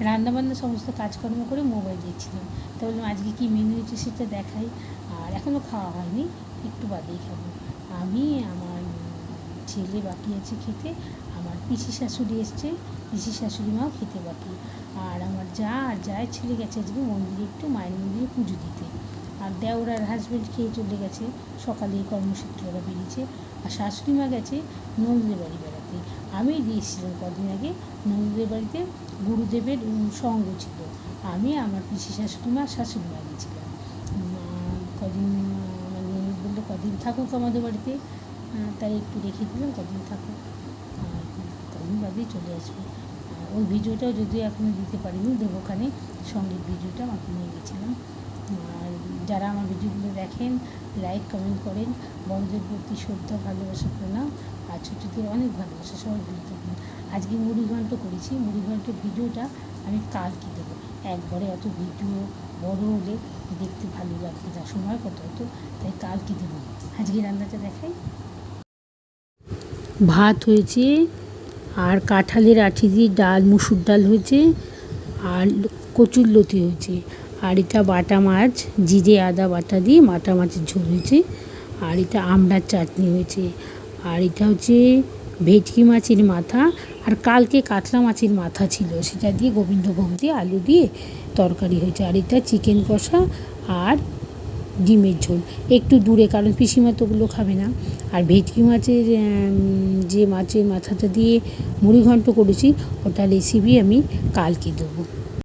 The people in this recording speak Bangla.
রান্নাবান্না সমস্ত কাজকর্ম করে মোবাইল দেখছিলাম। তো বললাম আজকে কী মেনু হয়েছে সেটা দেখাই। আর এখনও খাওয়া হয়নি, একটু বাদেই খাবো। আমি আমার ছেলে বাকি আছে খেতে, আমার পিসি শাশুড়ি এসছে, পিসি শাশুড়ি মাও খেতে বাকি। আর আমার জায়ের ছেলে গেছে আজকে মন্দিরে, একটু মায়ের মন্দিরে পুজো দিতে। আর দেওর আর হাজব্যান্ড খেয়ে চলে গেছে, সকালে কর্মসূত্রে ওরা বেরিয়েছে। আর শাশুড়ি মা গেছে ননদের বাড়ি বেড়াতে। আমি গিয়েছিলাম কদিন আগে ননদের বাড়িতে, গুরুদেবের সঙ্গ ছিল। আমি আমার পিসি শাশুড়ি মা গেছিলাম। কদিন আমার ননদ বললো কদিন থাকুক আমাদের বাড়িতে, তাই একটু রেখে দিলাম, কদিন থাকুক, আর কদিন বাদেই চলে আসবে। ওই ভিডিওটাও যদিও এখনও দিতে পারিনি, দেবোখানে সঙ্গীত ভিডিওটা আমাকে নিয়ে গেছিলাম। আর যারা আমার ভিডিওগুলো দেখেন, লাইক কমেন্ট করেন, বড়দের প্রতি শ্রদ্ধা ভালোবাসা প্রণাম, আর ছোটোদের অনেক ভালোবাসা, সবাই ভালো থাকবেন। আজকে মুড়িঘণ্ট করেছি, মুড়িঘণ্টের ভিডিওটা আমি কালকে দেবো। একবারে এত ভিডিও বড় হলে দেখতে ভালো লাগবে না, সময় কত হতো, তাই কালকে দেবো। আজকে রান্নাটা দেখাই। ভাত হয়েছে, আর কাঁঠালের আঠি দিয়ে ডাল, মুসুর ডাল হয়েছে, আর কচুরলতি হয়েছে। আর এটা বাটা মাছ, জিরে আদা বাটা দিয়ে বাটা মাছের ঝোল হয়েছে। আর এটা আমড়ার চাটনি হয়েছে। আর এটা হচ্ছে ভেটকি মাছের মাথা, আর কালকে কাতলা মাছের মাথা ছিল, সেটা দিয়ে গোবিন্দভোগ দিয়ে আলু দিয়ে তরকারি হয়েছে। আর এটা চিকেন কষা আর ডিমের ঝোল, একটু দূরে, কারণ পিসিমা তো ওগুলো খাবে না। আর ভেটকি মাছের যে মাছের মাথাটা দিয়ে মুড়িঘণ্ট করেছি, ওটা রেসিপি আমি কালকে দেবো।